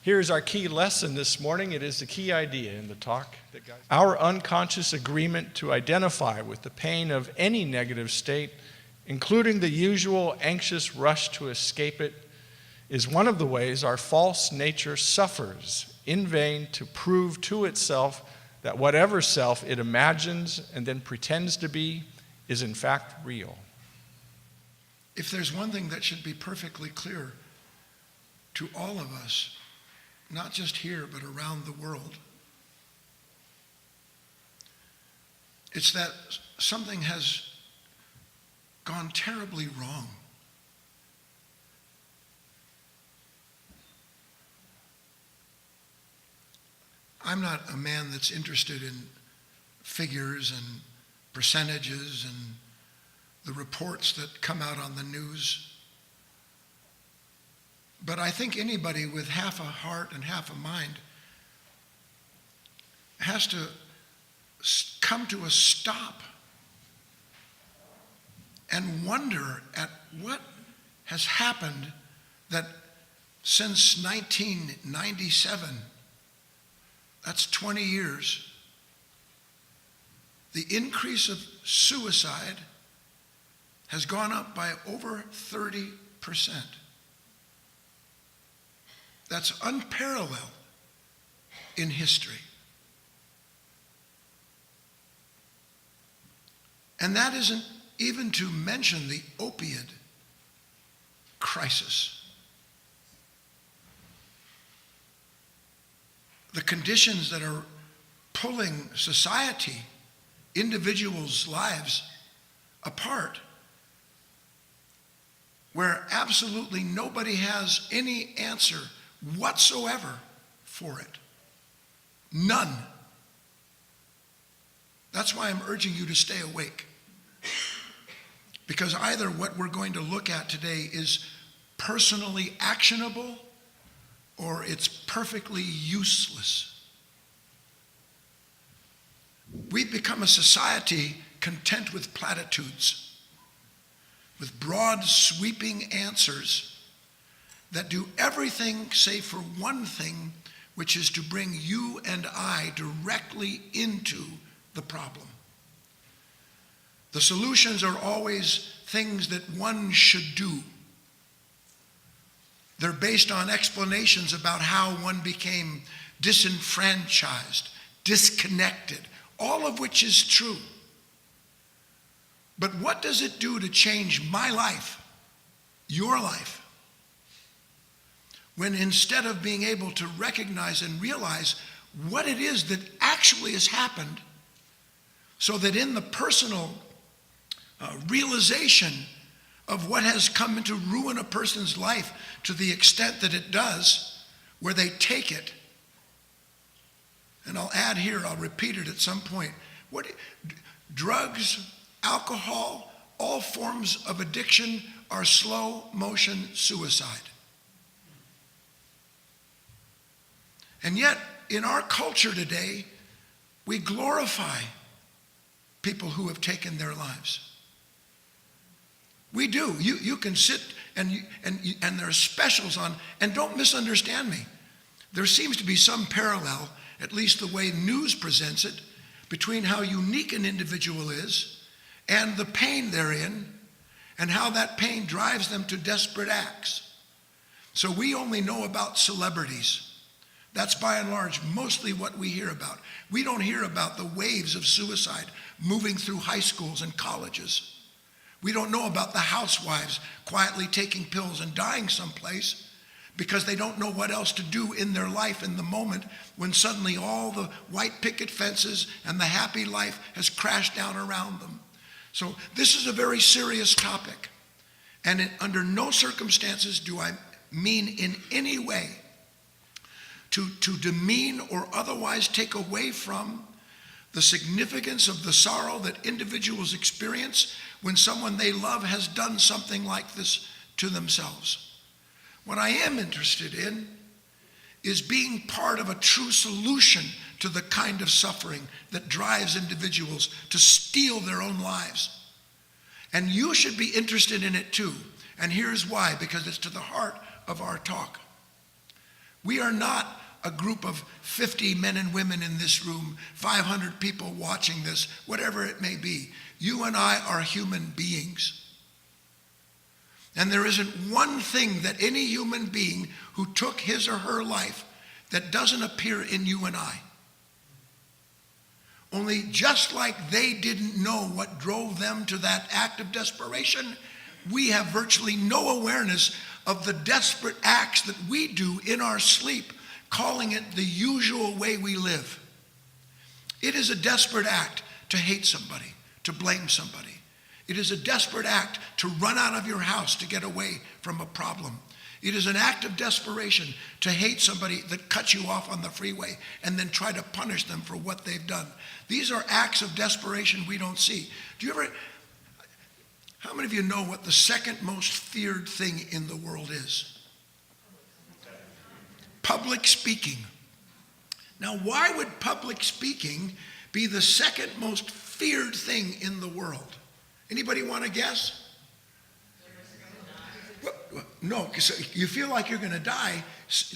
Here's our key lesson this morning. It is the key idea in the talk. Our unconscious agreement to identify with the pain of any negative state, including the usual anxious rush to escape it, is one of the ways our false nature suffers in vain to prove to itself that whatever self it imagines and then pretends to be is in fact real. If there's one thing that should be perfectly clear to all of us, not just here, but around the world, it's that something has gone terribly wrong. I'm not a man that's interested in figures and percentages and the reports that come out on the news. But I think anybody with half a heart and half a mind has to come to a stop and wonder at what has happened that since 1997, that's 20 years, the increase of suicide has gone up by over 30%. That's unparalleled in history. And that isn't even to mention the opioid crisis. The conditions that are pulling society, individuals' lives apart, where absolutely nobody has any answer whatsoever for it. None. That's why I'm urging you to stay awake. Because either what we're going to look at today is personally actionable or it's perfectly useless. We've become a society content with platitudes, with broad, sweeping answers that do everything save for one thing, which is to bring you and I directly into the problem. The solutions are always things that one should do. They're based on explanations about how one became disenfranchised, disconnected, all of which is true. But what does it do to change my life, your life, when instead of being able to recognize and realize what it is that actually has happened, so that in the personal realization of what has come to ruin a person's life to the extent that it does, where they take it, and I'll add here, I'll repeat it at some point, drugs, alcohol, all forms of addiction are slow motion suicide. And yet, in our culture today, we glorify people who have taken their lives. We do. You can sit and there are specials on, and don't misunderstand me. There seems to be some parallel, at least the way news presents it, between how unique an individual is and the pain they're in, and how that pain drives them to desperate acts. So we only know about celebrities. That's by and large mostly what we hear about. We don't hear about the waves of suicide moving through high schools and colleges. We don't know about the housewives quietly taking pills and dying someplace because they don't know what else to do in their life in the moment when suddenly all the white picket fences and the happy life has crashed down around them. So this is a very serious topic. And under no circumstances do I mean in any way to demean or otherwise take away from the significance of the sorrow that individuals experience when someone they love has done something like this to themselves. What I am interested in is being part of a true solution to the kind of suffering that drives individuals to steal their own lives. And you should be interested in it too. And here's why, because it's to the heart of our talk. We are not a group of 50 men and women in this room, 500 people watching this, whatever it may be. You and I are human beings. And there isn't one thing that any human being who took his or her life that doesn't appear in you and I. Only just like they didn't know what drove them to that act of desperation, we have virtually no awareness of the desperate acts that we do in our sleep, calling it the usual way we live. It is a desperate act to hate somebody, to blame somebody. It is a desperate act to run out of your house to get away from a problem. It is an act of desperation to hate somebody that cuts you off on the freeway and then try to punish them for what they've done. These are acts of desperation we don't see. How many of you know what the second most feared thing in the world is? Public speaking. Now, why would public speaking be the second most feared thing in the world? Anybody want to guess? No, because you feel like you're going to die.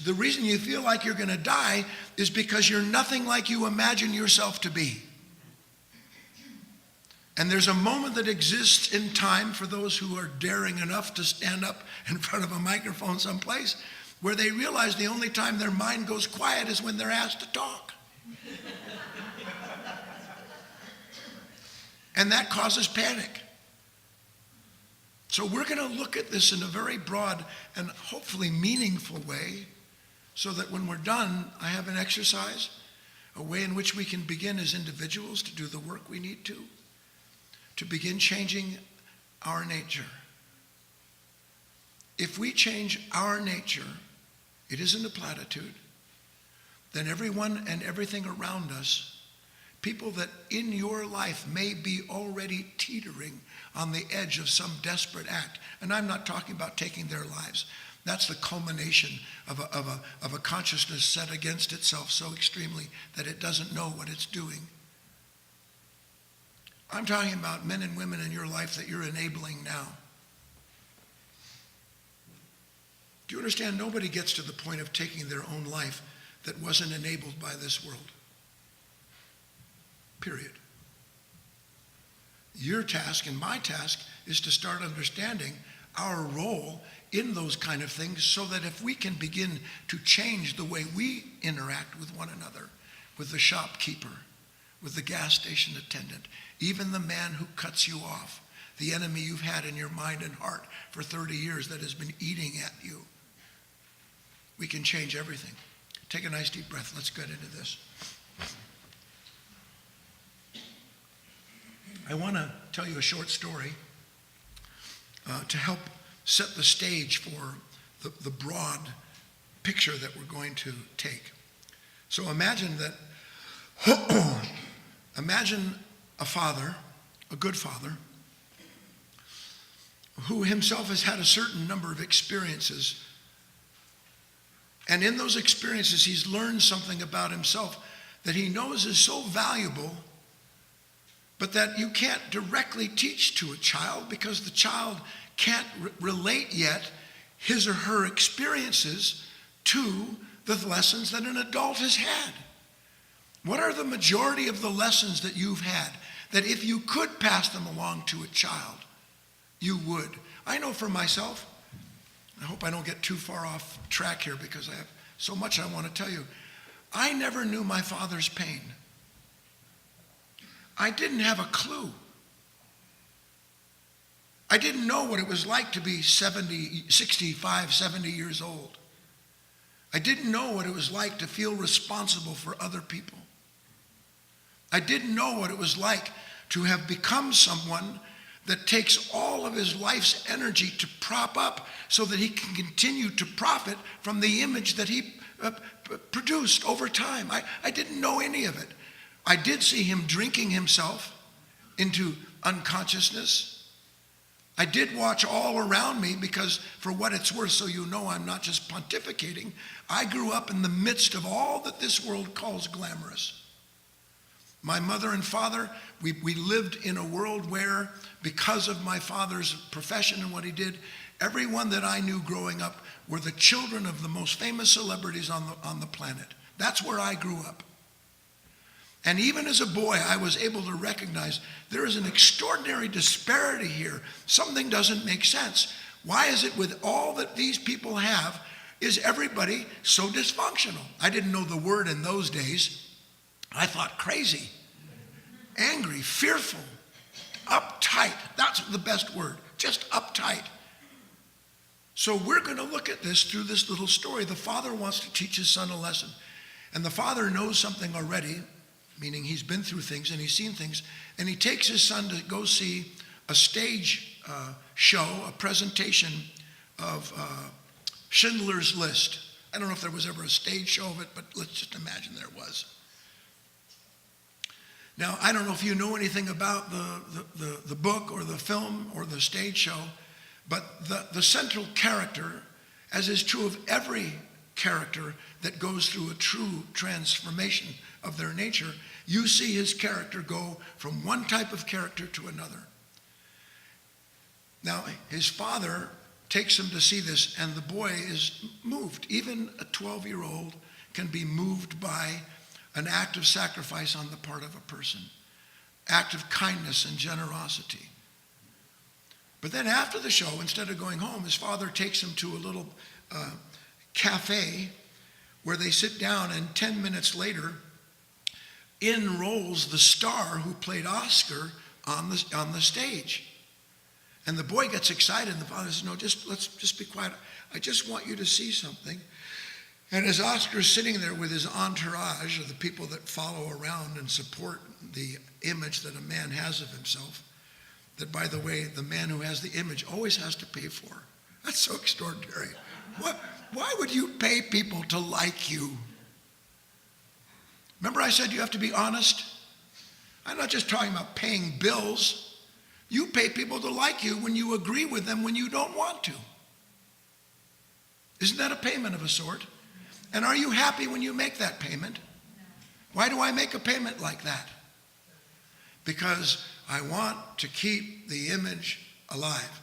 The reason you feel like you're going to die is because you're nothing like you imagine yourself to be. And there's a moment that exists in time for those who are daring enough to stand up in front of a microphone someplace where they realize the only time their mind goes quiet is when they're asked to talk. And that causes panic. So we're going to look at this in a very broad and hopefully meaningful way so that when we're done, I have an exercise, a way in which we can begin as individuals to do the work we need to begin changing our nature. If we change our nature, it isn't a platitude, then everyone and everything around us, people that in your life may be already teetering on the edge of some desperate act, and I'm not talking about taking their lives. That's the culmination of a consciousness set against itself so extremely that it doesn't know what it's doing. I'm talking about men and women in your life that you're enabling now. Do you understand? Nobody gets to the point of taking their own life that wasn't enabled by this world. Period. Your task and my task is to start understanding our role in those kind of things so that if we can begin to change the way we interact with one another, with the shopkeeper, with the gas station attendant, even the man who cuts you off, the enemy you've had in your mind and heart for 30 years that has been eating at you, we can change everything. Take a nice deep breath. Let's get into this. I want to tell you a short story to help set the stage for the broad picture that we're going to take. So imagine a father, a good father, who himself has had a certain number of experiences. And in those experiences, he's learned something about himself that he knows is so valuable, but that you can't directly teach to a child because the child can't relate yet his or her experiences to the lessons that an adult has had. What are the majority of the lessons that you've had that if you could pass them along to a child, you would? I know for myself, I hope I don't get too far off track here because I have so much I want to tell you. I never knew my father's pain. I didn't have a clue. I didn't know what it was like to be 65, 70 years old. I didn't know what it was like to feel responsible for other people. I didn't know what it was like to have become someone that takes all of his life's energy to prop up so that he can continue to profit from the image that he produced over time. I didn't know any of it. I did see him drinking himself into unconsciousness. I did watch all around me because, for what it's worth, so you know I'm not just pontificating, I grew up in the midst of all that this world calls glamorous. My mother and father, we lived in a world where, because of my father's profession and what he did, Everyone that I knew growing up were the children of the most famous celebrities on the planet. That's where I grew up. And even as a boy, I was able to recognize there is an extraordinary disparity here. Something doesn't make sense. Why is it with all that these people have, is everybody so dysfunctional? I didn't know the word in those days. I thought crazy, angry, fearful, uptight. That's the best word, just uptight. So we're going to look at this through this little story. The father wants to teach his son a lesson. And the father knows something already, meaning he's been through things and he's seen things. And he takes his son to go see a stage show, a presentation of Schindler's List. I don't know if there was ever a stage show of it, but let's just imagine there was. Now, I don't know if you know anything about the book or the film or the stage show, but the central character, as is true of every character that goes through a true transformation of their nature, you see his character go from one type of character to another. Now, his father takes him to see this, and the boy is moved. Even a 12-year-old can be moved by an act of sacrifice on the part of a person, act of kindness and generosity. But then after the show, instead of going home, his father takes him to a little cafe where they sit down, and 10 minutes later, in rolls the star who played Oscar on the stage. And the boy gets excited, and the father says, no, let's just be quiet. I just want you to see something. And as Oscar's sitting there with his entourage of the people that follow around and support the image that a man has of himself, that, by the way, the man who has the image always has to pay for. That's so extraordinary. Why would you pay people to like you? Remember I said you have to be honest? I'm not just talking about paying bills. You pay people to like you when you agree with them when you don't want to. Isn't that a payment of a sort? And are you happy when you make that payment? Why do I make a payment like that? Because I want to keep the image alive.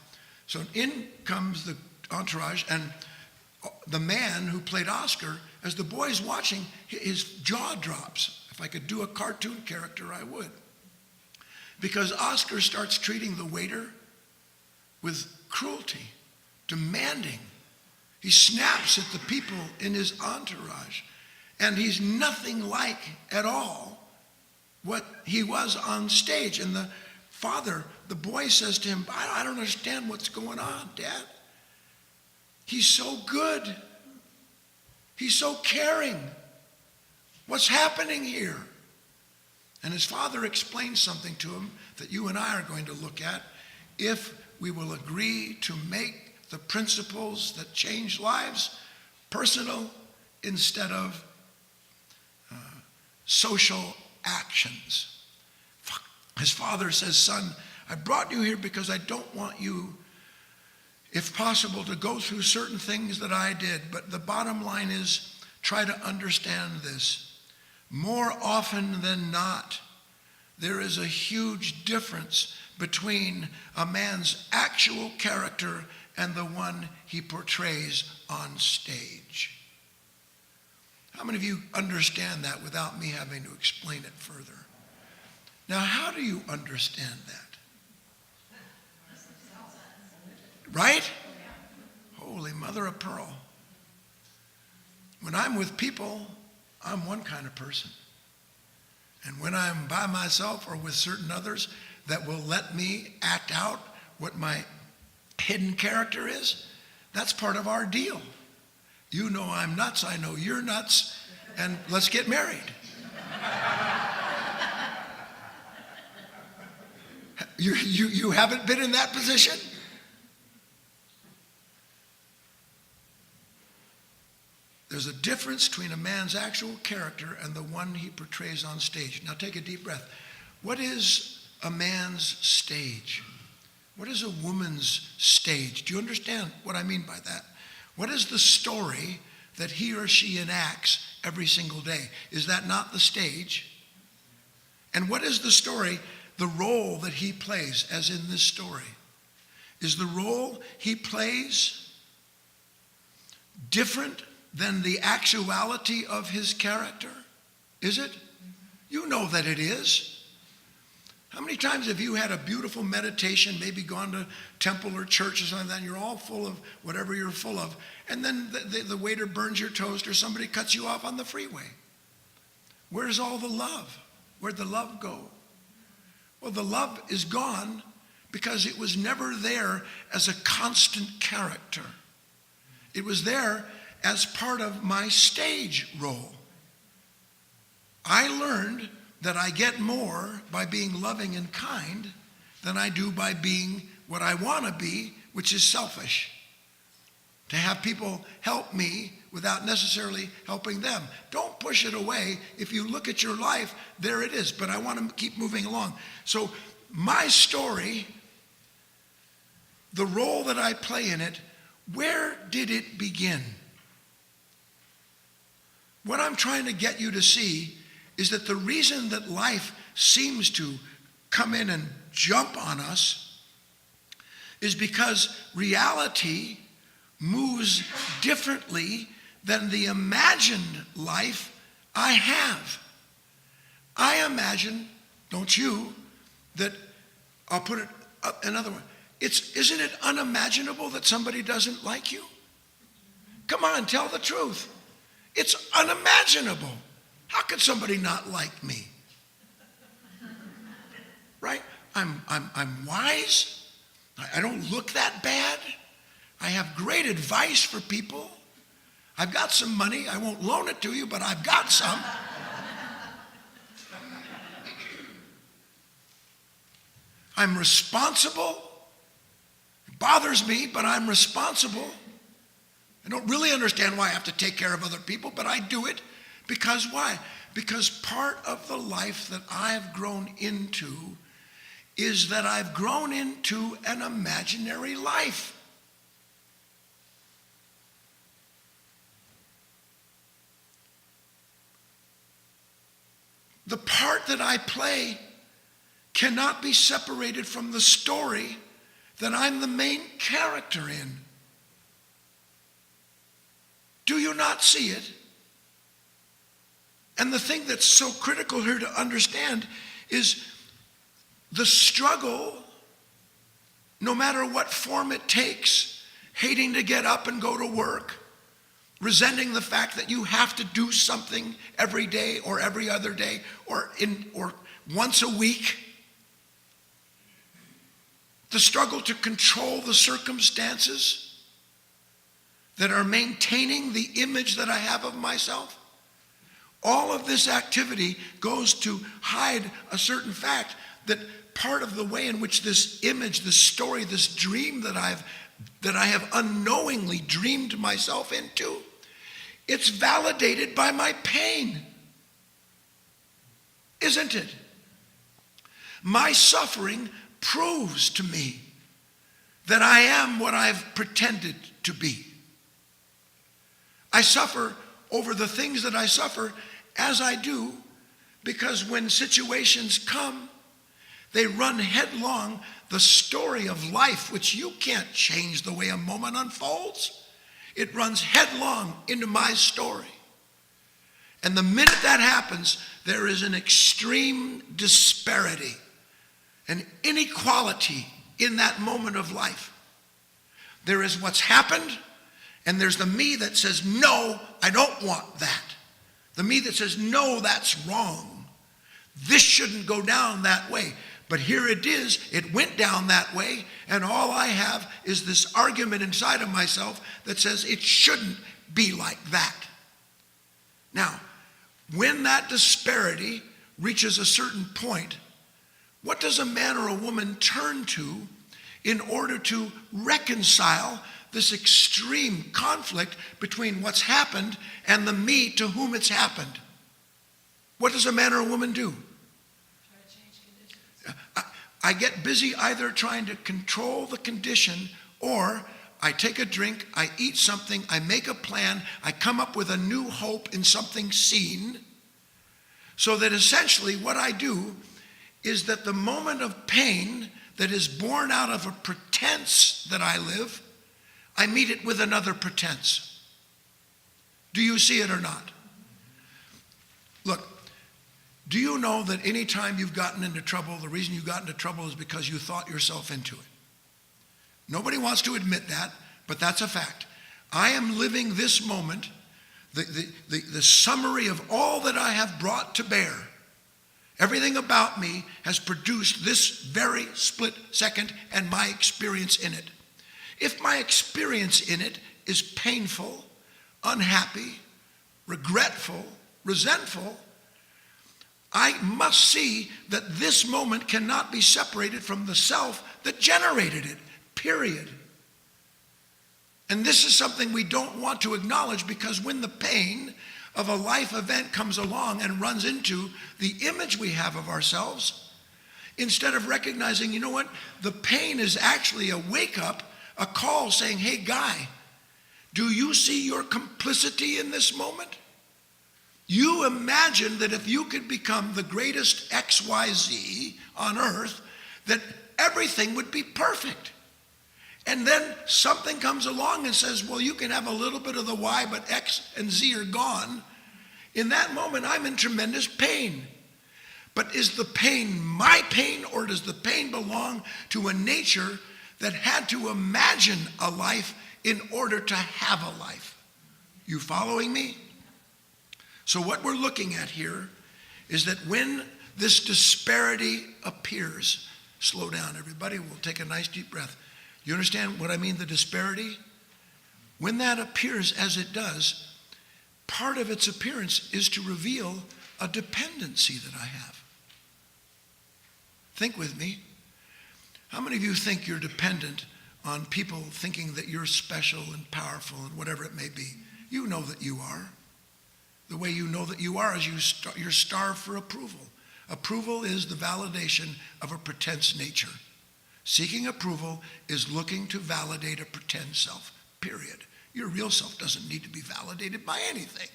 So in comes the entourage, and the man who played Oscar, as the boy's watching, his jaw drops. If I could do a cartoon character, I would. Because Oscar starts treating the waiter with cruelty, demanding. He snaps at the people in his entourage, and he's nothing like at all what he was on stage. And the father, the boy, says to him, I don't understand what's going on, Dad. He's so good. He's so caring. What's happening here? And his father explains something to him that you and I are going to look at if we will agree to make the principles that change lives personal instead of social actions. His father says, son, I brought you here because I don't want you, if possible, to go through certain things that I did. But the bottom line is, try to understand this. More often than not, there is a huge difference between a man's actual character and the one he portrays on stage. How many of you understand that without me having to explain it further? Now, how do you understand that? Right? Holy mother of pearl. When I'm with people, I'm one kind of person. And when I'm by myself or with certain others that will let me act out what my hidden character is, that's part of our deal. You know I'm nuts, I know you're nuts, and let's get married. You haven't been in that position? There's a difference between a man's actual character and the one he portrays on stage. Now take a deep breath. What is a man's stage? What is a woman's stage? Do you understand what I mean by that? What is the story that he or she enacts every single day? Is that not the stage? And what is the story, the role that he plays, as in this story? Is the role he plays different than the actuality of his character? Is it? You know that it is. How many times have you had a beautiful meditation, maybe gone to temple or church or something like that, and you're all full of whatever you're full of, and then the waiter burns your toast or somebody cuts you off on the freeway? Where's all the love? Where'd the love go? Well, the love is gone because it was never there as a constant character. It was there as part of my stage role. I learned that I get more by being loving and kind than I do by being what I want to be, which is selfish. To have people help me without necessarily helping them. Don't push it away. If you look at your life, there it is. But I want to keep moving along. So my story, the role that I play in it, where did it begin? What I'm trying to get you to see is that the reason that life seems to come in and jump on us is because reality moves differently than the imagined life I have. I imagine, don't you, that, I'll put it another way. Isn't it unimaginable that somebody doesn't like you? Come on, tell the truth. It's unimaginable. How could somebody not like me? Right? I'm wise. I don't look that bad. I have great advice for people. I've got some money. I won't loan it to you, but I've got some. I'm responsible. It bothers me, but I'm responsible. I don't really understand why I have to take care of other people, but I do it. Because why? Because part of the life that I've grown into is that I've grown into an imaginary life. The part that I play cannot be separated from the story that I'm the main character in. Do you not see it? And the thing that's so critical here to understand is the struggle, no matter what form it takes, hating to get up and go to work, resenting the fact that you have to do something every day or every other day or once a week. The struggle to control the circumstances that are maintaining the image that I have of myself. All of this activity goes to hide a certain fact that part of the way in which this image, this story, this dream that I have unknowingly dreamed myself into, it's validated by my pain. Isn't it? My suffering proves to me that I am what I've pretended to be. I suffer over the things that I suffer as I do because when situations come, they run headlong the story of life, which you can't change the way a moment unfolds. It runs headlong into my story. And the minute that happens, there is an extreme disparity, an inequality in that moment of life. There is what's happened, and there's the me that says, no, I don't want that. The me that says, no, that's wrong. This shouldn't go down that way. But here it is, it went down that way, and all I have is this argument inside of myself that says it shouldn't be like that. Now, when that disparity reaches a certain point, what does a man or a woman turn to in order to reconcile this extreme conflict between what's happened and the me to whom it's happened? What does a man or a woman do? Try to change conditions. I get busy either trying to control the condition, or I take a drink, I eat something, I make a plan, I come up with a new hope in something seen, so that essentially what I do is that the moment of pain that is born out of a pretense that I live, I meet it with another pretense. Do you see it or not? Look, do you know that any time you've gotten into trouble, the reason you got into trouble is because you thought yourself into it? Nobody wants to admit that, but that's a fact. I am living this moment, the summary of all that I have brought to bear. Everything about me has produced this very split second and my experience in it. If my experience in it is painful, unhappy, regretful, resentful, I must see that this moment cannot be separated from the self that generated it, period. And this is something we don't want to acknowledge, because when the pain of a life event comes along and runs into the image we have of ourselves, instead of recognizing, you know what, the pain is actually a wake up, a call saying, hey, Guy, do you see your complicity in this moment? You imagine that if you could become the greatest XYZ on earth, that everything would be perfect. And then something comes along and says, well, you can have a little bit of the Y, but X and Z are gone. In that moment, I'm in tremendous pain. But is the pain my pain, or does the pain belong to a nature that had to imagine a life in order to have a life? You following me? So what we're looking at here is that when this disparity appears, slow down everybody, we'll take a nice deep breath. You understand what I mean, the disparity? When that appears as it does, part of its appearance is to reveal a dependency that I have. Think with me. How many of you think you're dependent on people thinking that you're special and powerful and whatever it may be? You know that you are. The way you know that you are is you're starved for approval. Approval is the validation of a pretense nature. Seeking approval is looking to validate a pretend self, period. Your real self doesn't need to be validated by anything.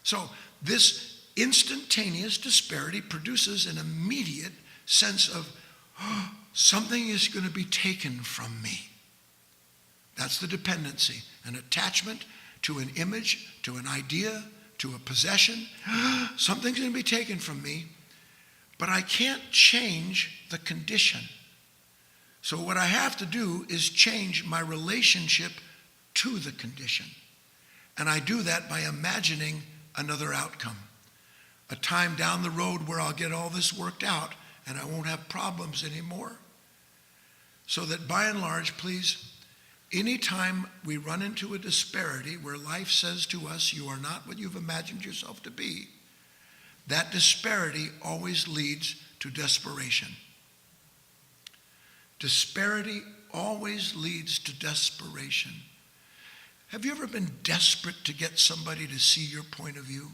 So this instantaneous disparity produces an immediate sense of, oh, something is going to be taken from me. That's the dependency, an attachment to an image, to an idea, to a possession. Something's going to be taken from me, but I can't change the condition. So what I have to do is change my relationship to the condition. And I do that by imagining another outcome. A time down the road where I'll get all this worked out and I won't have problems anymore. So that by and large, please, anytime we run into a disparity where life says to us, you are not what you've imagined yourself to be, that disparity always leads to desperation. Disparity always leads to desperation. Have you ever been desperate to get somebody to see your point of view?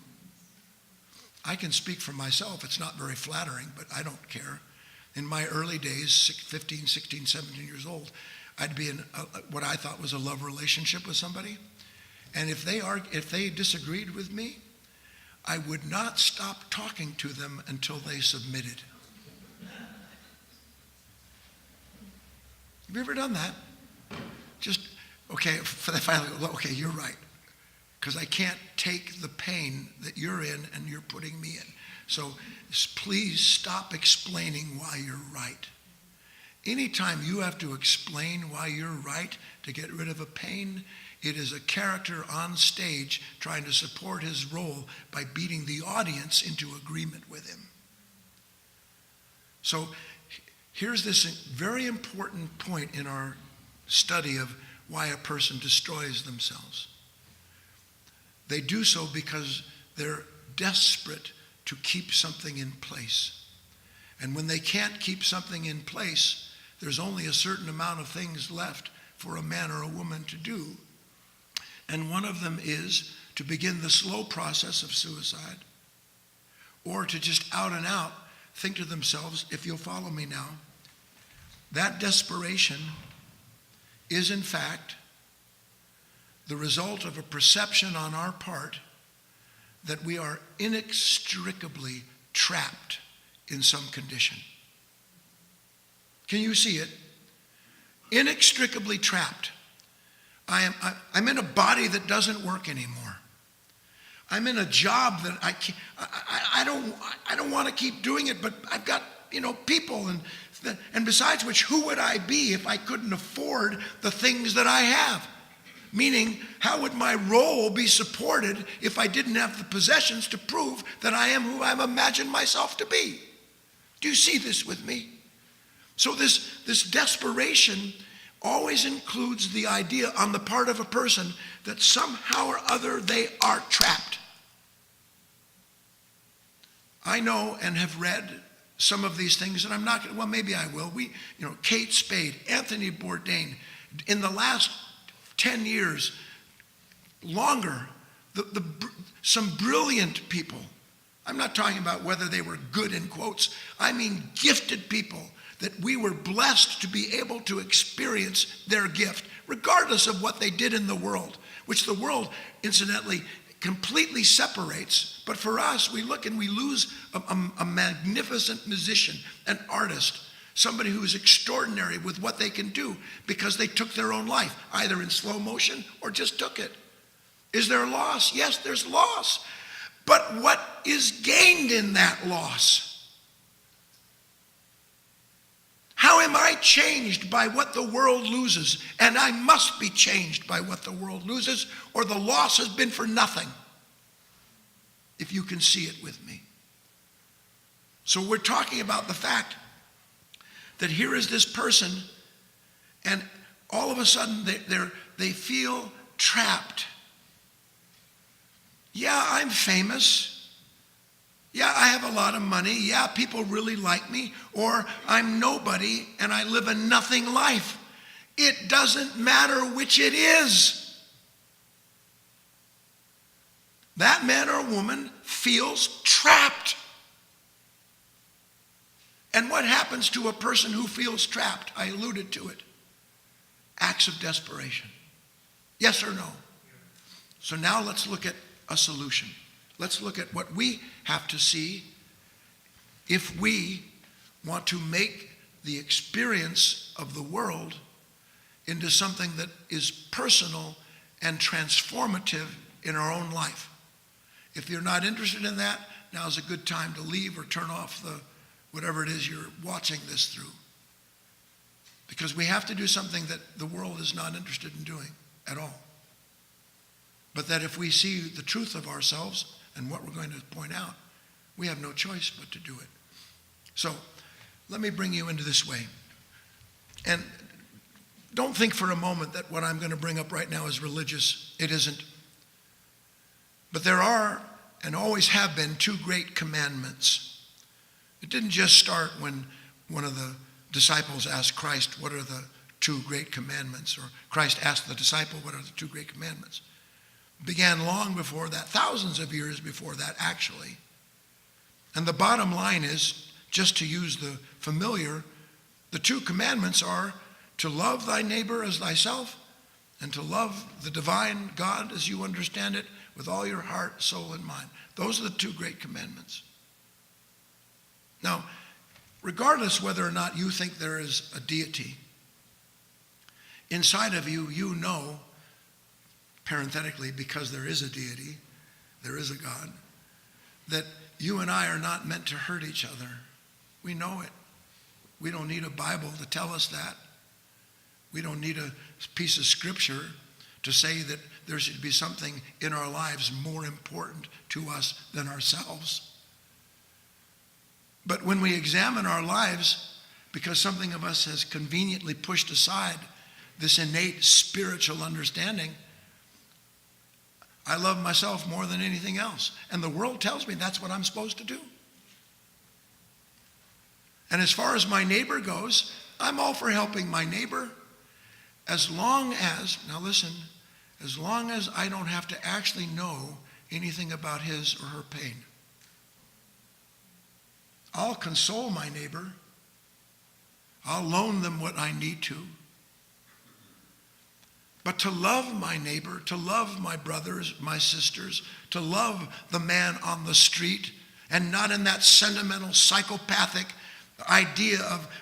I can speak for myself. It's not very flattering, but I don't care. In my early days, 15, 16, 17 years old, I'd be in what I thought was a love relationship with somebody. And if they disagreed with me, I would not stop talking to them until they submitted. Have you ever done that? Just, okay, finally, okay, you're right. Because I can't take the pain that you're in and you're putting me in. So please stop explaining why you're right. Anytime you have to explain why you're right to get rid of a pain, it is a character on stage trying to support his role by beating the audience into agreement with him. So here's this very important point in our study of why a person destroys themselves. They do so because they're desperate to keep something in place. And when they can't keep something in place, there's only a certain amount of things left for a man or a woman to do. And one of them is to begin the slow process of suicide, or to just out and out think to themselves, if you'll follow me now, that desperation is in fact the result of a perception on our part that we are inextricably trapped in some condition. Can you see it? Inextricably trapped. I'm in a body that doesn't work anymore. I'm in a job that I don't want to keep doing it, but I've got, people, and besides which, who would I be if I couldn't afford the things that I have? Meaning, how would my role be supported if I didn't have the possessions to prove that I am who I've imagined myself to be? Do you see this with me? So this desperation always includes the idea on the part of a person that somehow or other they are trapped. I know and have read some of these things, and I'm not going to, well, maybe I will. Kate Spade, Anthony Bourdain, in the last 10 years, longer, some brilliant people. I'm not talking about whether they were good in quotes. I mean gifted people that we were blessed to be able to experience their gift, regardless of what they did in the world, which the world, incidentally, completely separates. But for us, we look and we lose a magnificent musician, an artist, somebody who is extraordinary with what they can do because they took their own life, either in slow motion or just took it. Is there loss? Yes, there's loss. But what is gained in that loss? How am I changed by what the world loses? And I must be changed by what the world loses, or the loss has been for nothing, if you can see it with me. So we're talking about the fact that here is this person, and all of a sudden they feel trapped. Yeah, I'm famous. Yeah, I have a lot of money. Yeah, people really like me. Or I'm nobody and I live a nothing life. It doesn't matter which it is. That man or woman feels trapped. And what happens to a person who feels trapped? I alluded to it. Acts of desperation. Yes or no? So now let's look at a solution. Let's look at what we have to see if we want to make the experience of the world into something that is personal and transformative in our own life. If you're not interested in that, now's a good time to leave or turn off whatever it is you're watching this through. Because we have to do something that the world is not interested in doing at all. But that if we see the truth of ourselves and what we're going to point out, we have no choice but to do it. So let me bring you into this way. And don't think for a moment that what I'm going to bring up right now is religious. It isn't. But there are, and always have been, two great commandments. It didn't just start when one of the disciples asked Christ, what are the two great commandments? Or Christ asked the disciple, what are the two great commandments? It began long before that, thousands of years before that, actually. And the bottom line is, just to use the familiar, the two commandments are to love thy neighbor as thyself and to love the divine God as you understand it with all your heart, soul, and mind. Those are the two great commandments. Now, regardless whether or not you think there is a deity, inside of you, you know, parenthetically, because there is a deity, there is a God, that you and I are not meant to hurt each other. We know it. We don't need a Bible to tell us that. We don't need a piece of scripture to say that there should be something in our lives more important to us than ourselves. But when we examine our lives, because something of us has conveniently pushed aside this innate spiritual understanding, I love myself more than anything else. And the world tells me that's what I'm supposed to do. And as far as my neighbor goes, I'm all for helping my neighbor as long as, now listen, as long as I don't have to actually know anything about his or her pain. I'll console my neighbor. I'll loan them what I need to. But to love my neighbor, to love my brothers, my sisters, to love the man on the street, and not in that sentimental, psychopathic, The idea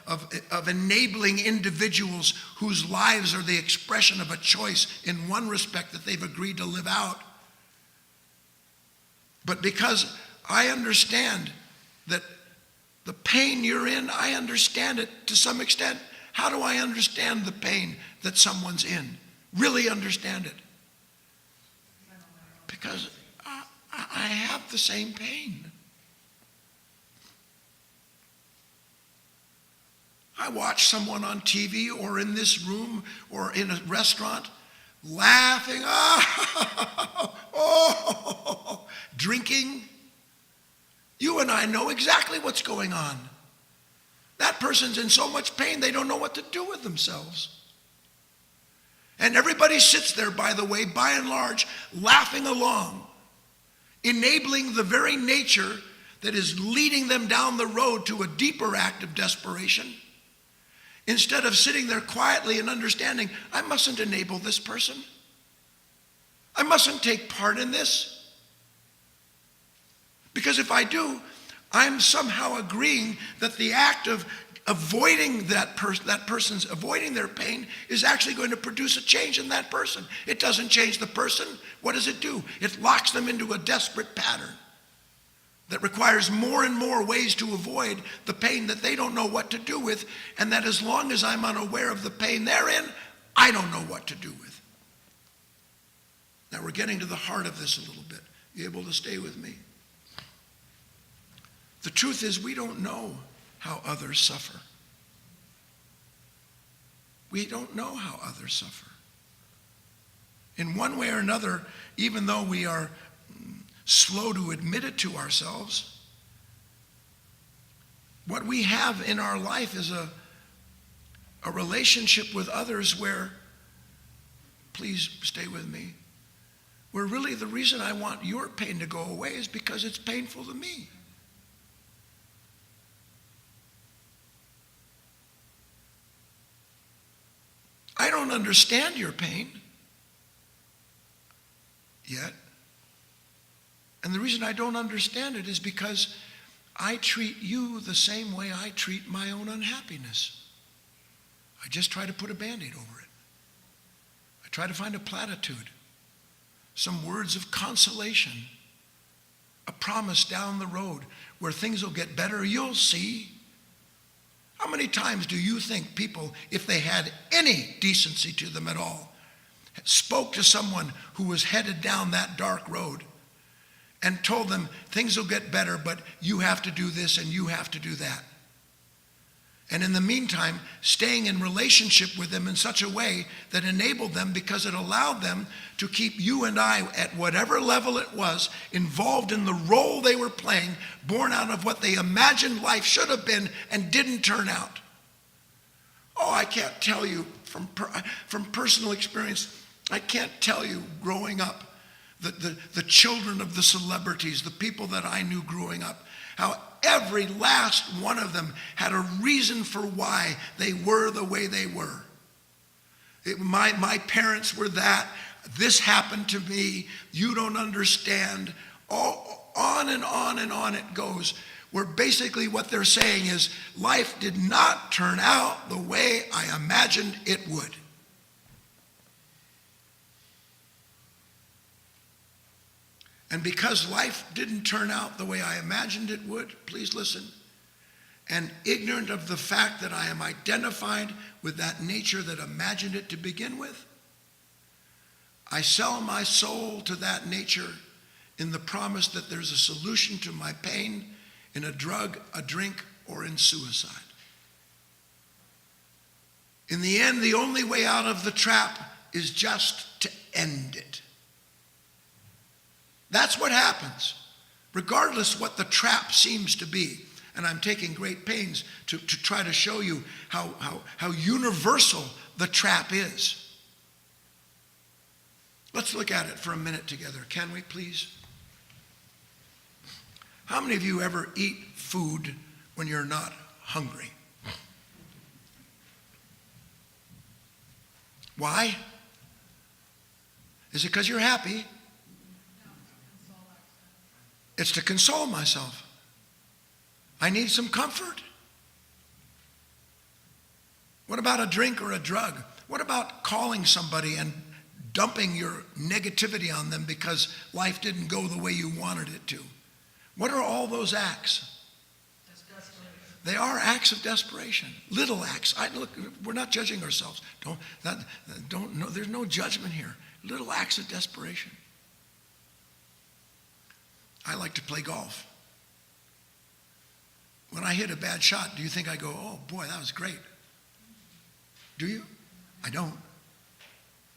of enabling individuals whose lives are the expression of a choice in one respect that they've agreed to live out. But because I understand that the pain you're in, I understand it to some extent. How do I understand the pain that someone's in? Really understand it? Because I have the same pain. I watch someone on TV or in this room or in a restaurant laughing, drinking. You and I know exactly what's going on. That person's in so much pain they don't know what to do with themselves. And everybody sits there, by the way, by and large, laughing along, enabling the very nature that is leading them down the road to a deeper act of desperation. Instead of sitting there quietly and understanding, I mustn't enable this person. I mustn't take part in this. Because if I do, I'm somehow agreeing that the act of avoiding that person's avoiding their pain is actually going to produce a change in that person. It doesn't change the person. What does it do? It locks them into a desperate pattern that requires more and more ways to avoid the pain that they don't know what to do with, and that as long as I'm unaware of the pain they're in, I don't know what to do with. Now we're getting to the heart of this a little bit. You able to stay with me? The truth is we don't know how others suffer. We don't know how others suffer. In one way or another, even though we are slow to admit it to ourselves, what we have in our life is a relationship with others where, please stay with me, where really the reason I want your pain to go away is because it's painful to me. I don't understand your pain yet. And the reason I don't understand it is because I treat you the same way I treat my own unhappiness. I just try to put a Band-Aid over it. I try to find a platitude, some words of consolation, a promise down the road where things will get better. You'll see. How many times do you think people, if they had any decency to them at all, spoke to someone who was headed down that dark road and told them things will get better, but you have to do this and you have to do that? And in the meantime, staying in relationship with them in such a way that enabled them, because it allowed them to keep you and I at whatever level it was, involved in the role they were playing, born out of what they imagined life should have been and didn't turn out. Oh, I can't tell you from personal experience, I can't tell you growing up, the children of the celebrities, the people that I knew growing up, how every last one of them had a reason for why they were the way they were. My parents were that. This happened to me. You don't understand. On and on and on it goes, where basically what they're saying is life did not turn out the way I imagined it would. And because life didn't turn out the way I imagined it would, please listen, and ignorant of the fact that I am identified with that nature that imagined it to begin with, I sell my soul to that nature in the promise that there's a solution to my pain in a drug, a drink, or in suicide. In the end, the only way out of the trap is just to end it. That's what happens, regardless what the trap seems to be. And I'm taking great pains to try to show you how universal the trap is. Let's look at it for a minute together, can we please? How many of you ever eat food when you're not hungry? Why? Is it because you're happy? It's to console myself. I need some comfort. What about a drink or a drug? What about calling somebody and dumping your negativity on them because life didn't go the way you wanted it to? What are all those acts? They are acts of desperation, little acts. Look, we're not judging ourselves. There's no judgment here. Little acts of desperation. I like to play golf. When I hit a bad shot, do you think I go, oh boy, that was great? Do you? I don't.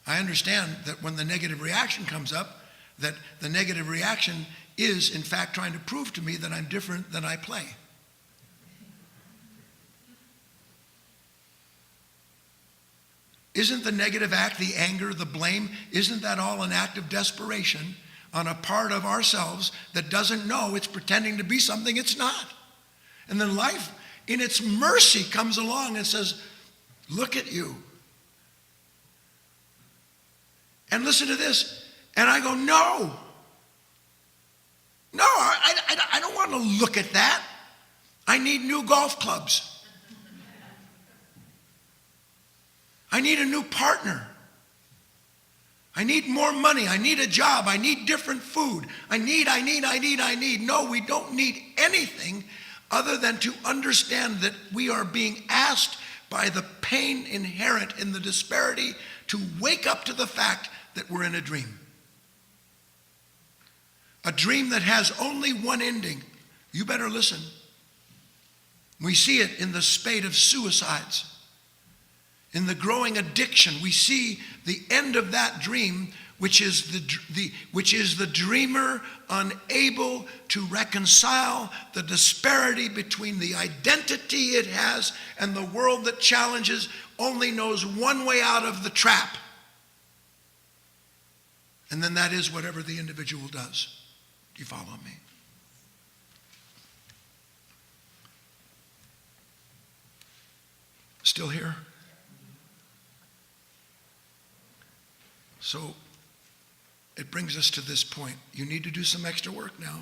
I understand that when the negative reaction comes up, that the negative reaction is in fact trying to prove to me that I'm different than I play. Isn't the negative act, the anger, the blame, isn't that all an act of desperation on a part of ourselves that doesn't know it's pretending to be something it's not? And then life, in its mercy, comes along and says, look at you. And listen to this. And I go, no. No, I don't want to look at that. I need new golf clubs. I need a new partner. I need more money. I need a job. I need different food. I need. No, we don't need anything other than to understand that we are being asked by the pain inherent in the disparity to wake up to the fact that we're in a dream. A dream that has only one ending. You better listen. We see it in the spate of suicides. In the growing addiction, we see the end of that dream, which is the dreamer unable to reconcile the disparity between the identity it has and the world that challenges, only knows one way out of the trap. And then that is whatever the individual does. Do you follow me? Still here? So it brings us to this point. You need to do some extra work now.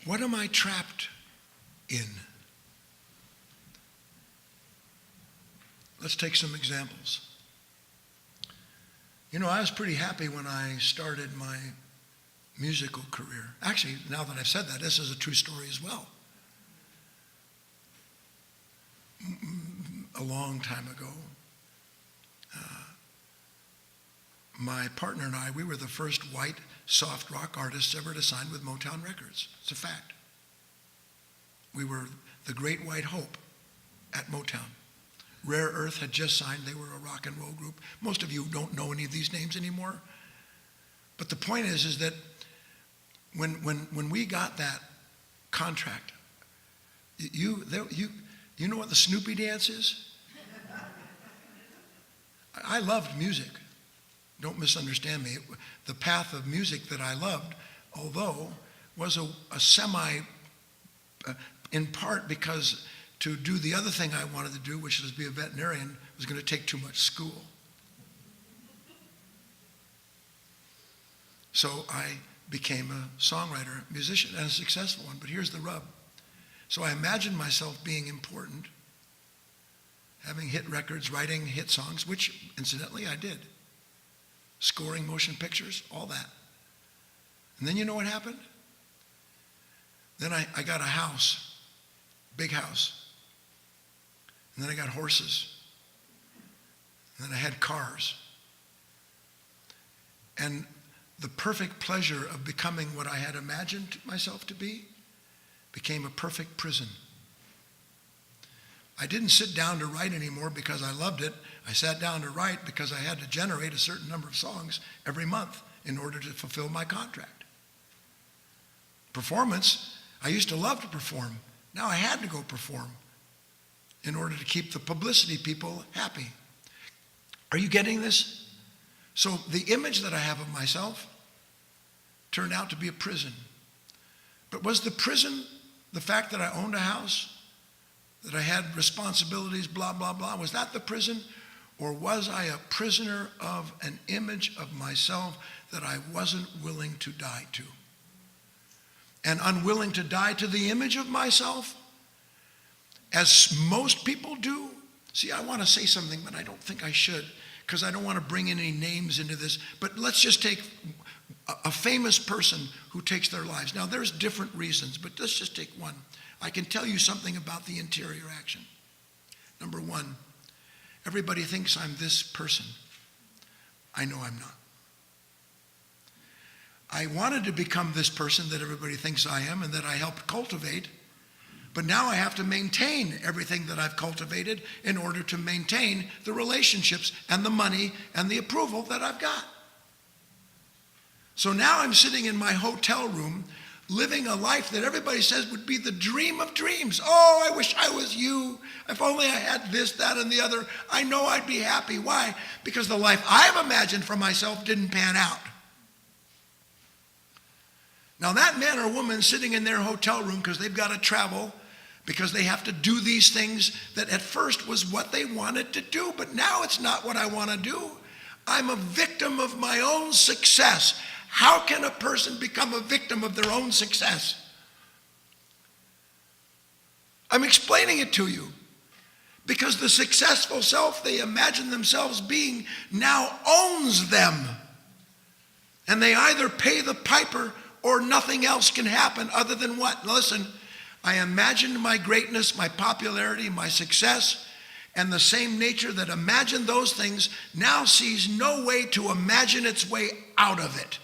What am I trapped in? Let's take some examples. You know, I was pretty happy when I started my musical career. Actually, now that I've said that, this is a true story as well. A long time ago, my partner and I, we were the first white soft rock artists ever to sign with Motown Records. It's a fact. We were the Great White Hope at Motown. Rare Earth had just signed. They were a rock and roll group. Most of you don't know any of these names anymore. But the point is that when we got that contract, you know what the Snoopy dance is? I loved music. Don't misunderstand me. The path of music that I loved, although, was a semi, in part because to do the other thing I wanted to do, which was be a veterinarian, was going to take too much school. So I became a songwriter, musician, and a successful one. But here's the rub. So I imagined myself being important, having hit records, writing hit songs, which incidentally I did. Scoring motion pictures, all that. And then you know what happened? Then I got a house, big house. And then I got horses. And then I had cars. And the perfect pleasure of becoming what I had imagined myself to be became a perfect prison. I didn't sit down to write anymore because I loved it. I sat down to write because I had to generate a certain number of songs every month in order to fulfill my contract. Performance, I used to love to perform. Now I had to go perform in order to keep the publicity people happy. Are you getting this? So the image that I have of myself turned out to be a prison. But was the prison the fact that I owned a house, that I had responsibilities, blah, blah, blah? Was that the prison? Or was I a prisoner of an image of myself that I wasn't willing to die to? and unwilling to die to the image of myself, as most people do. See, I want to say something, but I don't think I should, because I don't want to bring any names into this. But let's just take a famous person who takes their lives. Now, there's different reasons, but let's just take one. I can tell you something about the interior action. Number one, everybody thinks I'm this person. I know I'm not. I wanted to become this person that everybody thinks I am and that I helped cultivate, but now I have to maintain everything that I've cultivated in order to maintain the relationships and the money and the approval that I've got. So now I'm sitting in my hotel room living a life that everybody says would be the dream of dreams. Oh, I wish I was you. If only I had this, that, and the other, I know I'd be happy. Why? Because the life I've imagined for myself didn't pan out. Now that man or woman sitting in their hotel room because they've got to travel, because they have to do these things that at first was what they wanted to do, but now it's not what I want to do. I'm a victim of my own success. How can a person become a victim of their own success? I'm explaining it to you. Because the successful self they imagine themselves being now owns them. And they either pay the piper or nothing else can happen other than what? Listen, I imagined my greatness, my popularity, my success, and the same nature that imagined those things now sees no way to imagine its way out of it.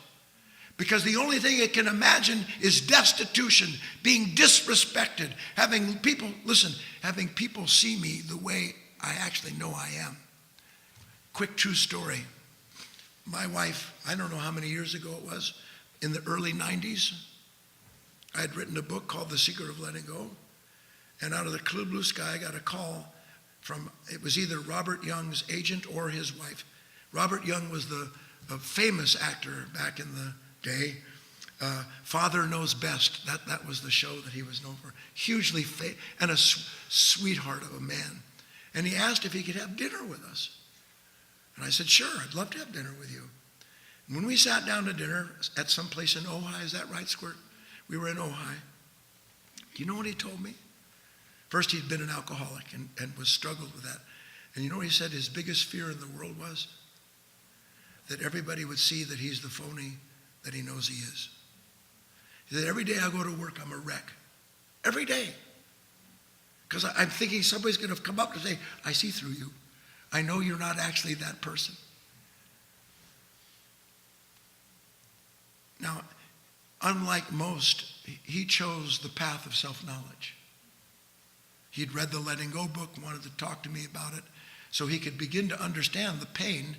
Because the only thing it can imagine is destitution, being disrespected, having people, listen, having people see me the way I actually know I am. Quick true story. My wife, I don't know how many years ago it was, in the early 90s, I had written a book called The Secret of Letting Go. And out of the clear blue sky, I got a call from, it was either Robert Young's agent or his wife. Robert Young was a famous actor back in the day. Father Knows Best. That was the show that he was known for. Hugely and a sweetheart of a man. And he asked if he could have dinner with us. And I said, sure, I'd love to have dinner with you. And when we sat down to dinner at some place in Ojai, is that right, Squirt? We were in Ojai. Do you know what he told me? First, he'd been an alcoholic and was struggled with that. And you know what he said his biggest fear in the world was? That everybody would see that he's the phony that he knows he is. He said, every day I go to work, I'm a wreck. Every day. Because I'm thinking somebody's going to come up and say, I see through you. I know you're not actually that person. Now, unlike most, he chose the path of self-knowledge. He'd read the Letting Go book, wanted to talk to me about it, so he could begin to understand the pain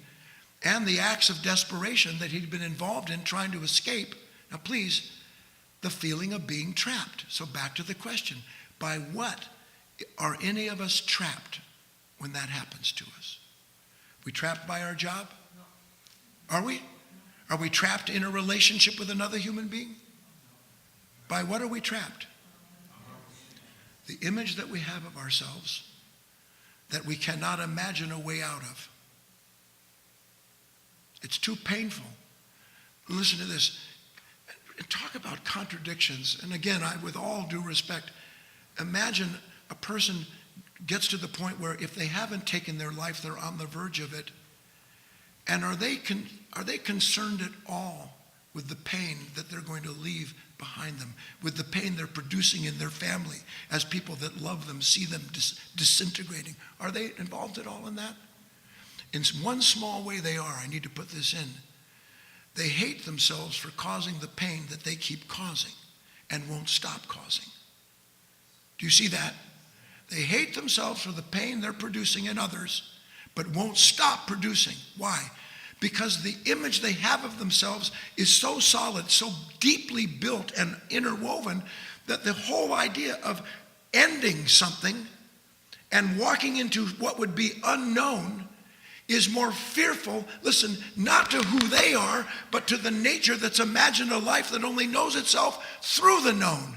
and the acts of desperation that he'd been involved in trying to escape. Now, please, the feeling of being trapped. So back to the question, by what are any of us trapped when that happens to us? We trapped by our job? Are we? Are we trapped in a relationship with another human being? By what are we trapped? The image that we have of ourselves that we cannot imagine a way out of. It's too painful. Listen to this. Talk about contradictions. And again, with all due respect, imagine a person gets to the point where if they haven't taken their life, they're on the verge of it. And are they concerned at all with the pain that they're going to leave behind them, with the pain they're producing in their family as people that love them see them disintegrating? Are they involved at all in that? In one small way they are. I need to put this in. They hate themselves for causing the pain that they keep causing and won't stop causing. Do you see that? They hate themselves for the pain they're producing in others, but won't stop producing. Why? Because the image they have of themselves is so solid, so deeply built and interwoven that the whole idea of ending something and walking into what would be unknown is more fearful, listen, not to who they are, but to the nature that's imagined a life that only knows itself through the known.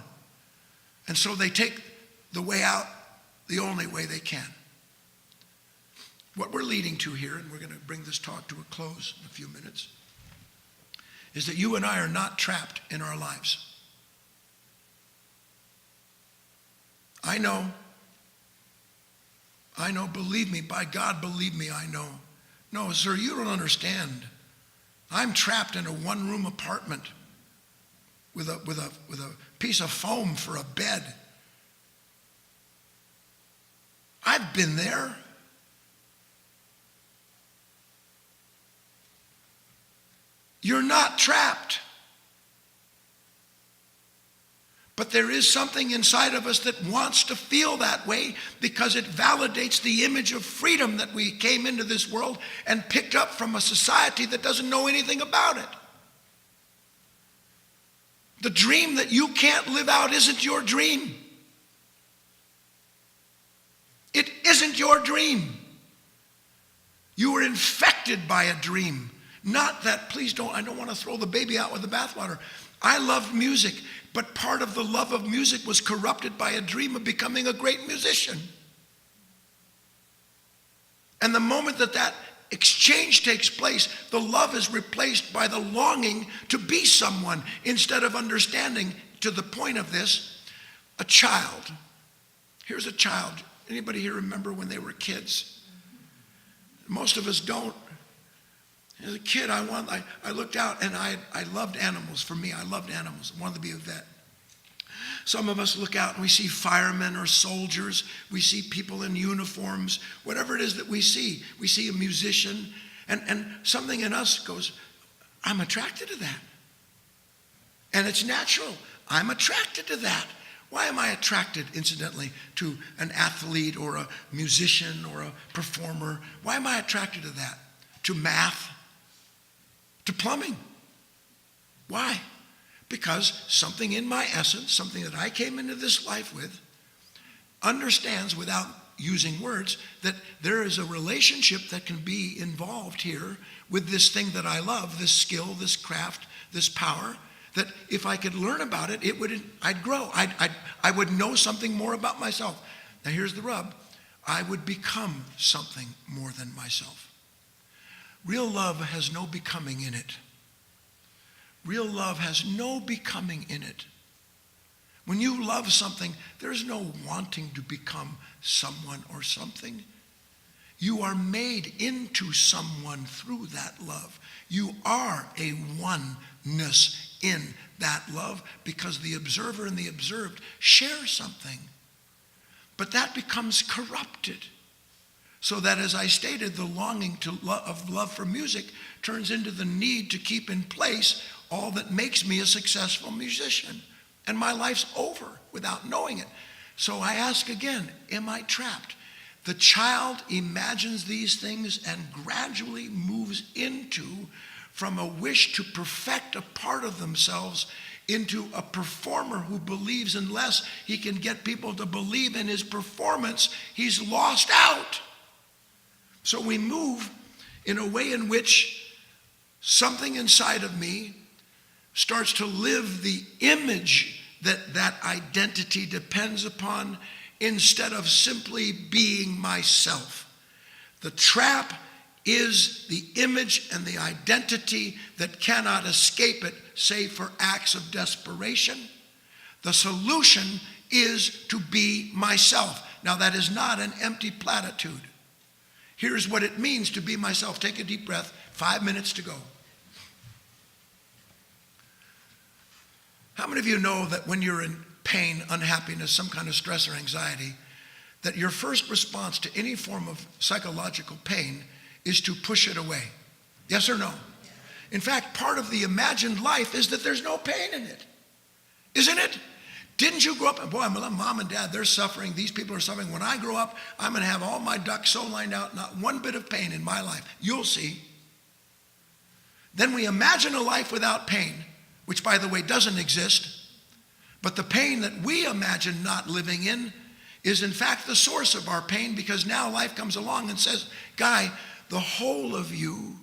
And so they take the way out the only way they can. What we're leading to here, and we're going to bring this talk to a close in a few minutes, is that you and I are not trapped in our lives. I know, believe me, by God, believe me, I know. No, sir, you don't understand. I'm trapped in a one-room apartment with a piece of foam for a bed. I've been there. You're not trapped. But there is something inside of us that wants to feel that way because it validates the image of freedom that we came into this world and picked up from a society that doesn't know anything about it. The dream that you can't live out isn't your dream. It isn't your dream. You were infected by a dream. Not that, I don't want to throw the baby out with the bathwater. I loved music, but part of the love of music was corrupted by a dream of becoming a great musician. And the moment that exchange takes place, the love is replaced by the longing to be someone instead of understanding, to the point of this, a child. Here's a child. Anybody here remember when they were kids? Most of us don't. As a kid, I looked out and I loved animals. For me, I loved animals. I wanted to be a vet. Some of us look out and we see firemen or soldiers. We see people in uniforms. Whatever it is that we see a musician. And something in us goes, I'm attracted to that. And it's natural. I'm attracted to that. Why am I attracted, incidentally, to an athlete or a musician or a performer? Why am I attracted to that? To math? To plumbing? Why? Because something in my essence, something that I came into this life with, understands without using words that there is a relationship that can be involved here with this thing that I love, this skill, this craft, this power, that if I could learn about it, I'd grow. I would know something more about myself. Now here's the rub. I would become something more than myself. Real love has no becoming in it. Real love has no becoming in it. When you love something, there's no wanting to become someone or something. You are made into someone through that love. You are a oneness in that love because the observer and the observed share something. But that becomes corrupted. So that, as I stated, the longing of love for music turns into the need to keep in place all that makes me a successful musician. And my life's over without knowing it. So I ask again, am I trapped? The child imagines these things and gradually moves into, from a wish to perfect a part of themselves, into a performer who believes unless he can get people to believe in his performance, he's lost out. So we move in a way in which something inside of me starts to live the image that identity depends upon instead of simply being myself. The trap is the image and the identity that cannot escape it, save for acts of desperation. The solution is to be myself. Now that is not an empty platitude. Here's what it means to be myself. Take a deep breath. 5 minutes to go. How many of you know that when you're in pain, unhappiness, some kind of stress or anxiety, that your first response to any form of psychological pain is to push it away? Yes or no? In fact, part of the imagined life is that there's no pain in it. Isn't it? Didn't you grow up, and boy, mom and dad, they're suffering. These people are suffering. When I grow up, I'm going to have all my ducks so lined out, not one bit of pain in my life. You'll see. Then we imagine a life without pain, which, by the way, doesn't exist. But the pain that we imagine not living in is, in fact, the source of our pain, because now life comes along and says, Guy, the whole of you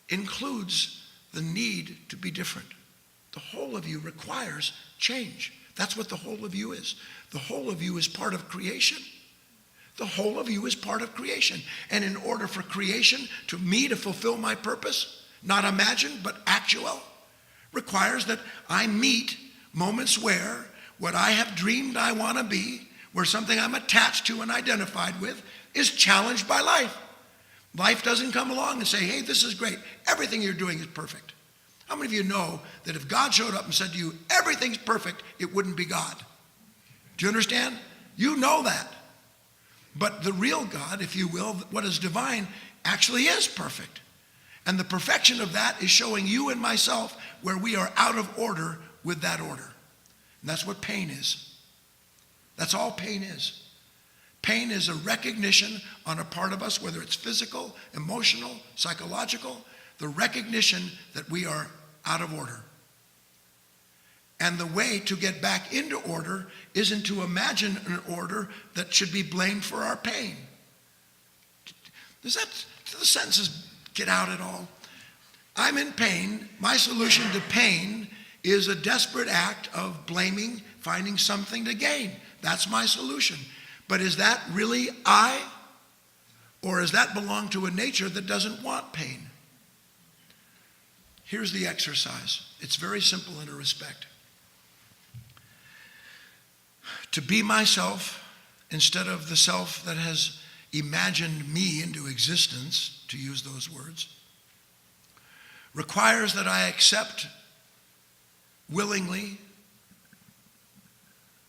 includes the need to be different. The whole of you requires change. That's what the whole of you is. The whole of you is part of creation. The whole of you is part of creation. And in order for creation to fulfill my purpose, not imagined but actual, requires that I meet moments where what I have dreamed I want to be, where something I'm attached to and identified with, is challenged by life. Life doesn't come along and say, hey, this is great. Everything you're doing is perfect. How many of you know that if God showed up and said to you, everything's perfect, it wouldn't be God? Do you understand? You know that. But the real God, if you will, what is divine, actually is perfect. And the perfection of that is showing you and myself where we are out of order with that order. And that's what pain is. That's all pain is. Pain is a recognition on a part of us, whether it's physical, emotional, psychological, the recognition that we are out of order. And the way to get back into order isn't to imagine an order that should be blamed for our pain. Do the sentences get out at all? I'm in pain. My solution to pain is a desperate act of blaming, finding something to gain. That's my solution. But is that really I? Or does that belong to a nature that doesn't want pain? Here's the exercise. It's very simple in a respect. To be myself instead of the self that has imagined me into existence, to use those words, requires that I accept willingly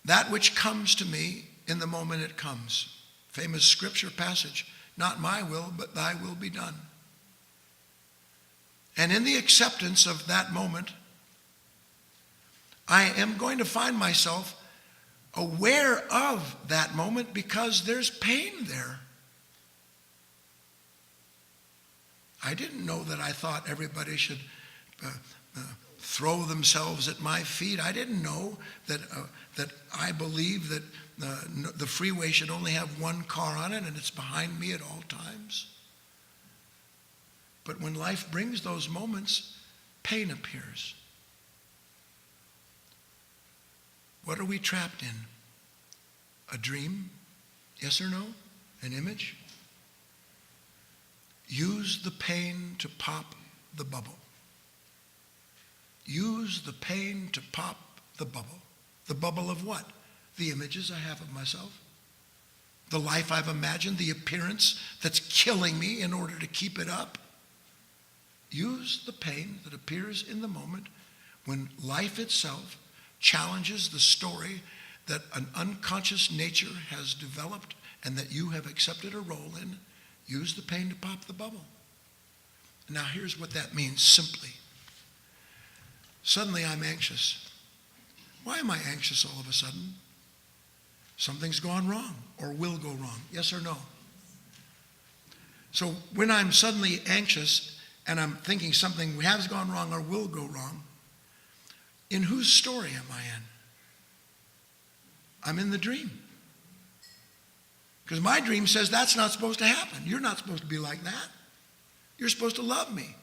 that which comes to me in the moment it comes. Famous scripture passage, not my will, but thy will be done. And in the acceptance of that moment, I am going to find myself aware of that moment because there's pain there. I didn't know that I thought everybody should throw themselves at my feet. I didn't know that I believe that the freeway should only have one car on it and it's behind me at all times. But when life brings those moments, pain appears. What are we trapped in? A dream? Yes or no? An image? Use the pain to pop the bubble. Use the pain to pop the bubble. The bubble of what? The images I have of myself. The life I've imagined, the appearance that's killing me in order to keep it up. Use the pain that appears in the moment when life itself challenges the story that an unconscious nature has developed and that you have accepted a role in. Use the pain to pop the bubble. Now here's what that means simply. Suddenly I'm anxious. Why am I anxious all of a sudden? Something's gone wrong or will go wrong. Yes or no? So when I'm suddenly anxious and I'm thinking something has gone wrong or will go wrong, in whose story am I in? I'm in the dream. Because my dream says that's not supposed to happen. You're not supposed to be like that. You're supposed to love me.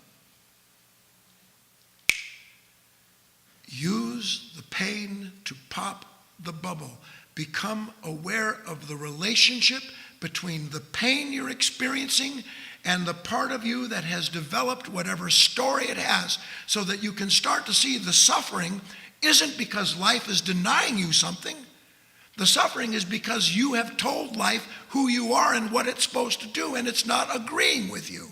Use the pain to pop the bubble. Become aware of the relationship between the pain you're experiencing and the part of you that has developed whatever story it has, so that you can start to see the suffering isn't because life is denying you something. The suffering is because you have told life who you are and what it's supposed to do, and it's not agreeing with you.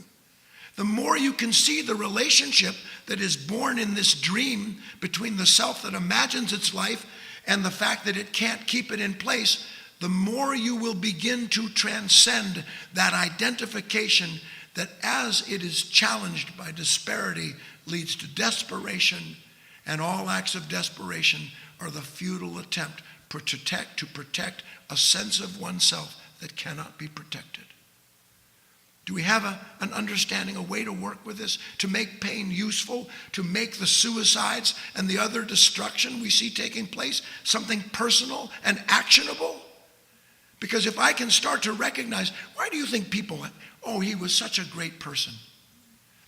The more you can see the relationship that is born in this dream between the self that imagines its life and the fact that it can't keep it in place, the more you will begin to transcend that identification that, as it is challenged by disparity, leads to desperation, and all acts of desperation are the futile attempt to protect a sense of oneself that cannot be protected. Do we have an understanding, a way to work with this, to make pain useful, to make the suicides and the other destruction we see taking place something personal and actionable? Because if I can start to recognize, why do you think people went, oh, he was such a great person?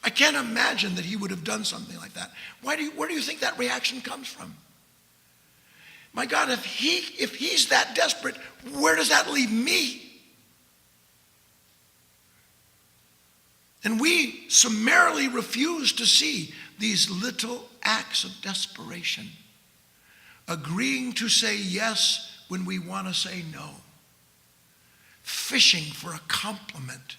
I can't imagine that he would have done something like that. Where do you think that reaction comes from? My God, if he's that desperate, where does that leave me? And we summarily refuse to see these little acts of desperation. agreeing to say yes when we want to say no, fishing for a compliment,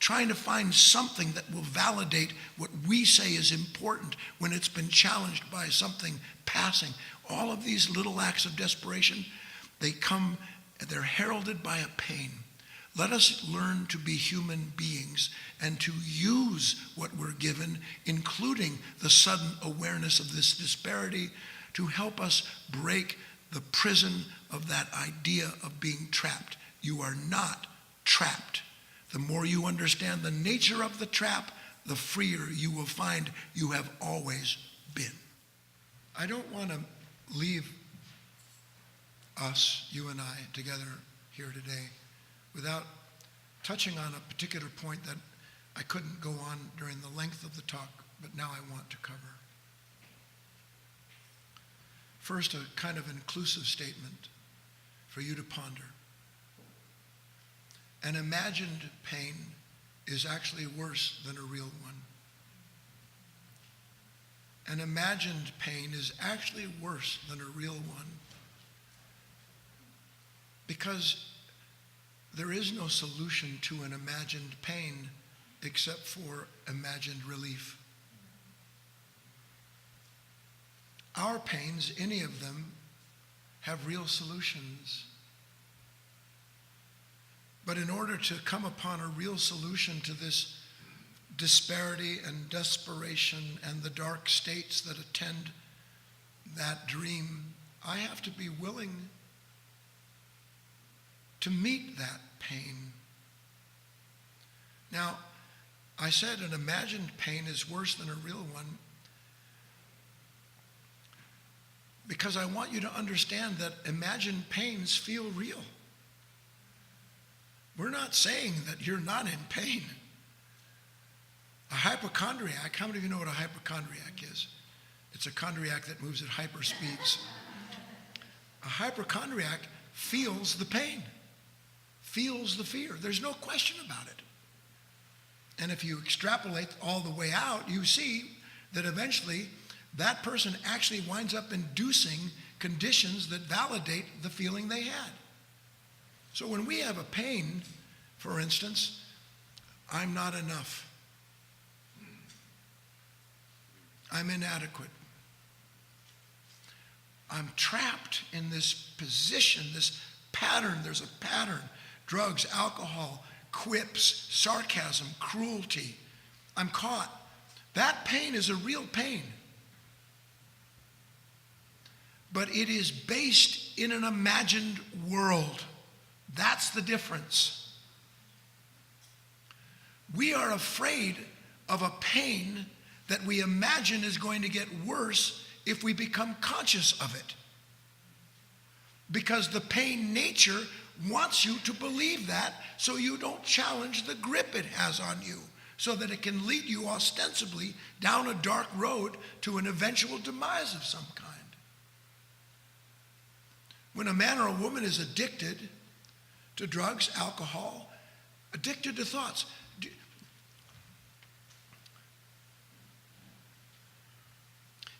trying to find something that will validate what we say is important when it's been challenged by something passing. All of these little acts of desperation, they're heralded by a pain. Let us learn to be human beings and to use what we're given, including the sudden awareness of this disparity, to help us break the prison of that idea of being trapped. You are not trapped. The more you understand the nature of the trap, the freer you will find you have always been. I don't want to leave us, you and I, together here today without touching on a particular point that I couldn't go on during the length of the talk, but now I want to cover. First, a kind of inclusive statement for you to ponder. An imagined pain is actually worse than a real one. An imagined pain is actually worse than a real one because there is no solution to an imagined pain except for imagined relief. Our pains, any of them, have real solutions. But in order to come upon a real solution to this disparity and desperation and the dark states that attend that dream, I have to be willing to meet that pain. Now, I said an imagined pain is worse than a real one because I want you to understand that imagined pains feel real. We're not saying that you're not in pain. A hypochondriac, how many of you know what a hypochondriac is? It's a chondriac that moves at hyper speeds. A hypochondriac feels the pain, feels the fear. There's no question about it. And if you extrapolate all the way out, you see that eventually that person actually winds up inducing conditions that validate the feeling they had. So when we have a pain, for instance, I'm not enough. I'm inadequate. I'm trapped in this position, this pattern. There's a pattern. Drugs, alcohol, quips, sarcasm, cruelty. I'm caught. That pain is a real pain. But it is based in an imagined world. That's the difference. We are afraid of a pain that we imagine is going to get worse if we become conscious of it. Because the pain nature wants you to believe that so you don't challenge the grip it has on you, so that it can lead you ostensibly down a dark road to an eventual demise of some kind. When a man or a woman is addicted to drugs, alcohol, addicted to thoughts.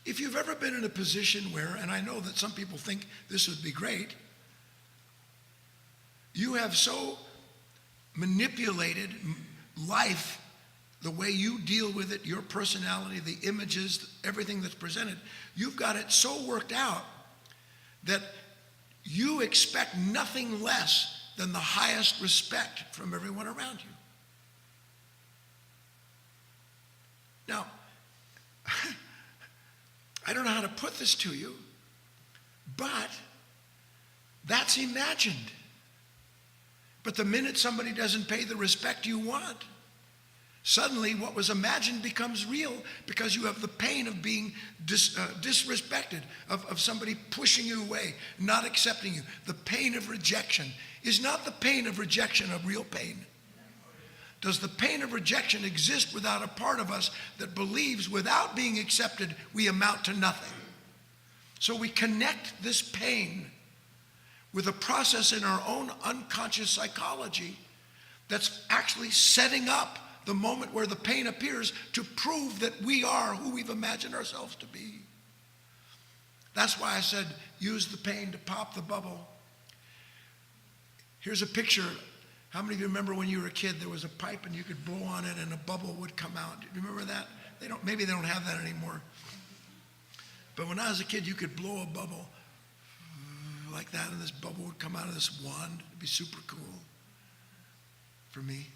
If you've ever been in a position where, and I know that some people think this would be great, you have so manipulated life, the way you deal with it, your personality, the images, everything that's presented, you've got it so worked out that you expect nothing less than the highest respect from everyone around you. Now, I don't know how to put this to you, but that's imagined. But the minute somebody doesn't pay the respect you want, suddenly what was imagined becomes real because you have the pain of being disrespected, of somebody pushing you away, not accepting you. The pain of rejection. Is not the pain of rejection a real pain? Does the pain of rejection exist without a part of us that believes without being accepted we amount to nothing? So we connect this pain with a process in our own unconscious psychology that's actually setting up the moment where the pain appears to prove that we are who we've imagined ourselves to be. That's why I said use the pain to pop the bubble. Here's a picture. How many of you remember when you were a kid, there was a pipe and you could blow on it and a bubble would come out? Do you remember that? Maybe they don't have that anymore. But when I was a kid, you could blow a bubble like that and this bubble would come out of this wand. It'd be super cool for me.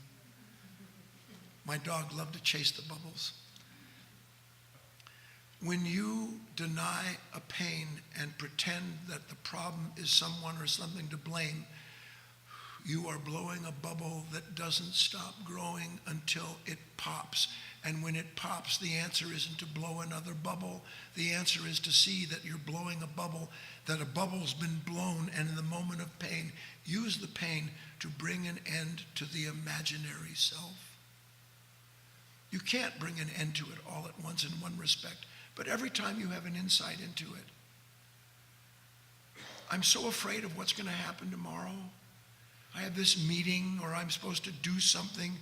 My dog loved to chase the bubbles. When you deny a pain and pretend that the problem is someone or something to blame, you are blowing a bubble that doesn't stop growing until it pops. And when it pops, the answer isn't to blow another bubble. The answer is to see that you're blowing a bubble, that a bubble's been blown, and in the moment of pain, use the pain to bring an end to the imaginary self. You can't bring an end to it all at once in one respect, but every time you have an insight into it. I'm so afraid of what's going to happen tomorrow. I have this meeting, or I'm supposed to do something,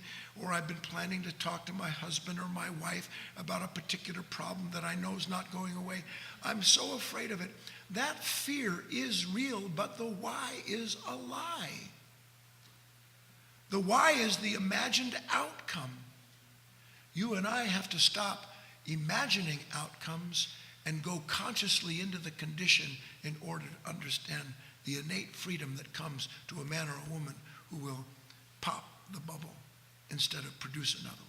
or I've been planning to talk to my husband or my wife about a particular problem that I know is not going away. I'm so afraid of it. That fear is real, but the why is a lie. The why is the imagined outcome. You and I have to stop imagining outcomes and go consciously into the condition in order to understand the innate freedom that comes to a man or a woman who will pop the bubble instead of produce another one.